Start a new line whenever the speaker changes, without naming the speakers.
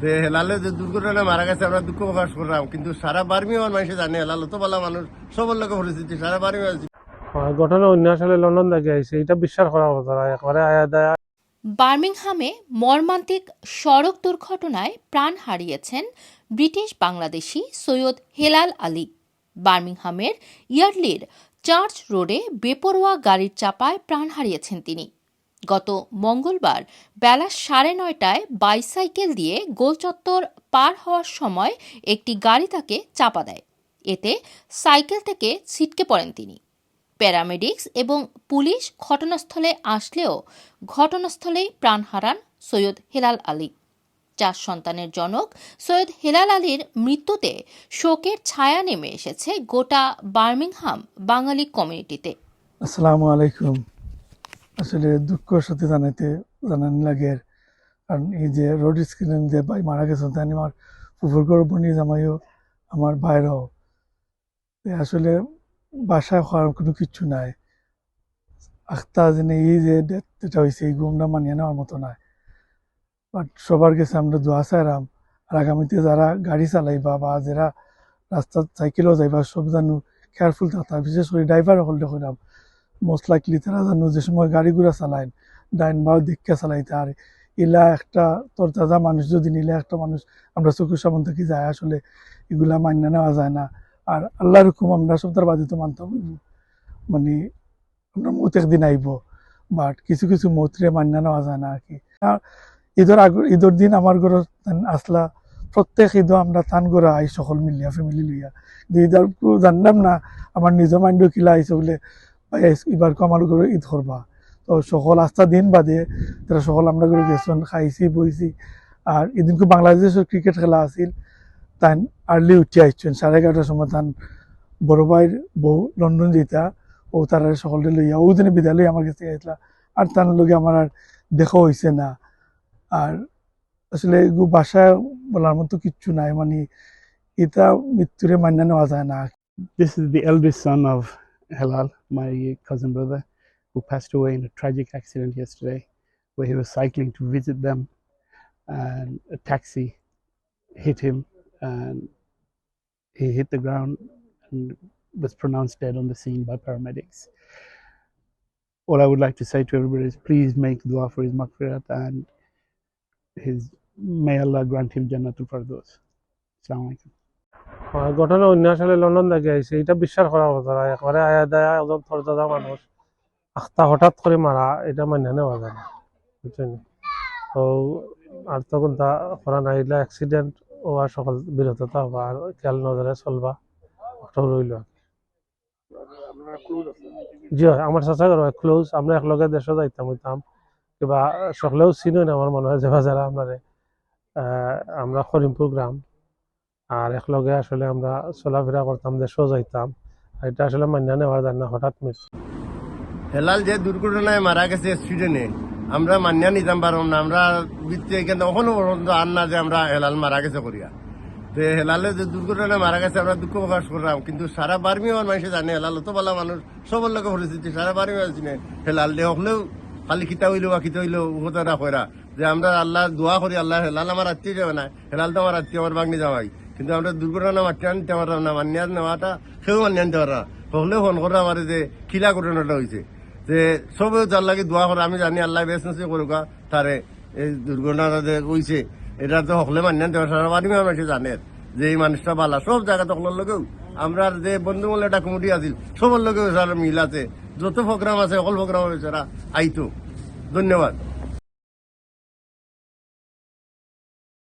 যে হেলালে যে দুর্ঘটনা মারা গেছে আমরা দুঃখ প্রকাশ করলাম, কিন্তু সারা বার্মিও মানুষ জানে হেলাল তো ভালো মানুষ, সবার লোক পরিস্থিতি সারা বার্মিও
ঘটনা অন্য আসলে লন্ডন থেকে আইছে, এটা বিশ্বাস করা কথা না, একবারে আয়া দায়া।
বার্মিংহামে মর্মান্তিক সড়ক দুর্ঘটনায় প্রাণ হারিয়েছেন ব্রিটিশ বাংলাদেশি সৈয়দ হেলাল আলী। বার্মিংহামের ইয়ার্ডলির চার্চ রোডে বেপরোয়া গাড়ির চাপায় প্রাণ হারিয়েছেন তিনি। গত মঙ্গলবার বেলা 9:30টায় বাইসাইকেল দিয়ে গোলচত্বর পার হওয়ার সময় একটি গাড়ি তাকে চাপা দেয়। এতে সাইকেল থেকে ছিটকে পড়েন তিনি। প্যারামেডিক্স এবং পুলিশ ঘটনাস্থলে আসলেও ঘটনাস্থলেই প্রাণ হারান সৈয়দ হেলাল আলী। 4 সন্তানের জনক সৈয়দ হেলাল আলীর মৃত্যুতে শোকের ছায়া নেমে এসেছে গোটা বার্মিংহাম বাঙালি কমিউনিটিতে।
আসসালামু আলাইকুম। আসলে দুঃখের সাথে জানান লাগে, কারণ এই যে রোড স্ক্রিন যে ভাই মারা গেছেন তাই আমার ফুফুর গর্ভণী জামাইও আমার ভাইরাও, আসলে বাসায় হওয়ার কোনো কিছু নাই। আখতা জেনে এই যে ডেথটা হয়েছে এই গুমটা মানিয়ে নেওয়ার মতো নয়। বাট সবার কাছে আমরা দোয়া চাইলাম, আর আগামীতে যারা গাড়ি চালাইবা বা যারা রাস্তা সাইকেলও যাইবা সব জানো কেয়ারফুল থাকা, বিশেষ করে ড্রাইভার হল দেখলাম মোস্ট লাইকলি তারা জানো যে সময় গাড়ি ঘোড়া চালাইন ডাইন বা দিককে চালাইতে, আর ইলা একটা তরতাজা মানুষ যদি নিলে একটা মানুষ আমরা চোখের সামনে থেকে যায়, আসলে এগুলা মান্য নেওয়া যায় না। আর আল্লাহর হুকুম আমরা সপ্তাহ বাদে তো মানতে হইব, মানে আমরা মত একদিন আইব, বাট কিছু কিছু মতরে মান্য নেওয়া যায় না আর কি। ঈদের দিন আমার ঘরে আসলা, প্রত্যেক ঈদও আমরা তান করে আই সকল মিলিয়া ফ্যামিলি লইয়া, ঈদের জানলাম না আমার নিজের মাইন্ডও কিলা আইসে বলে এবার আমার ঘরে ঈদ করবা। তো সকল আস্থা দিন বাদে তারা সকল আমরা করে গেছেন, খাইছি বইছি। আর এদিনকে বাংলাদেশের ক্রিকেট খেলা আছিল, তাই আর্লি উঠে আইছেন 11:30টার সময়। তান বড় ভাইয়ের বউ লন্ডন যেতা, ও তারা সকলকে লইয়া ও দিনে বিদ্যালয়ে আমার কাছে আইসলা, আর তার লগে আমার আর দেখা হয়েছে না। আর আসলে বাসায় বলার মতো কিচ্ছু নাই, মানে এটা মৃত্যুরে মান্য নেওয়া যায় না।
This is the eldest son of Helal, my cousin brother, who passed away in a tragic accident yesterday where he was cycling to visit them and a taxi hit him and he hit the ground and was pronounced dead on the scene by paramedics. All I would like to say to everybody is please make dua for his maghfirat and may Allah grant him Jannatul Firdaus. Assalamu alaikum.
ঘটনা অন্য আসলে London থেকে আইছে, এটা বিশ্বাস করা কথা না, একবারে আয়া দায়া একদম তরতাজা মানুষ আখতা হঠাৎ করে মারা, এটা মান্য নেওয়া যায় না, বুঝছেন? তো আর তখন তা করা না, এগুলা অ্যাক্সিডেন্ট হওয়া সকল বিরত থাকবা আর খেয়াল নজরে চলবা, রইল। জি হয়, আমার চেষ্টা করবো ক্লোজ, আমরা একলগে দেশও যাইতাম হইতাম কিবা সকলেও চিনি না আমার মনে হয় যে যারা আমরা করিমপুর গ্রাম, আর একলগে আসলে আমরা চলাফেরা করতাম, দেশও যাইতাম। এটা আসলে মান্য নেওয়া যায় না, হঠাৎ মৃত্যু।
হেলাল যে দুর্ঘটনায় মারা গেছে সুইডেনে, আমরা মানিয়া নিতাম পারব না, আমরা এখানে কখনো পর্যন্ত আর না যে আমরা হেলাল মারা গেছে করিয়া। তো হেলালে যে দুর্ঘটনায় মারা গেছে আমরা দুঃখ প্রকাশ করলাম, কিন্তু সারা বার্মিও মানুষ জানে হেলাল তো ভালো মানুষ, সবার লোক পরিস্থিতি সারা বার্মিও চিনে হেলাল দে হলেও খালি খিতা হইলো বা খিতা হইলো উপতারা কইরা যে আমরা আল্লাহ দোয়া করি, আল্লাহ হেলাল আমার আত্মীয় যাবে না, হেলাল তো আমার আত্মীয়, আমার বাগনি যাওয়াই, কিন্তু আমরা দুর্ঘটনা মাটিয়ে আনতে পারলাম না, মানিয়ে নেওয়াটা সেও মানিয়ে আনতে পারা। হলেও ফোন করে আমার যে খিলা ঘটনাটা হয়েছে, যে সবেও যার লাগে দোয়া করে, আমি জানি আল্লাহ বেশ নসি করুকা তারে এই দুর্ঘটনাটা যে হয়েছে, এটা তো হকলে মানিয়ে আনতে পারে, সারা বাড়ি মানুষ জানে যে এই মানুষটা বালা, সব জায়গাতে সকলের লোকেও আমরা যে বন্ধু মূল্য একটা কমিটি আছিল সবার লোকেও মিল আছে, যত প্রোগ্রাম আছে সকল প্রোগ্রাম বেচারা আইতো। ধন্যবাদ।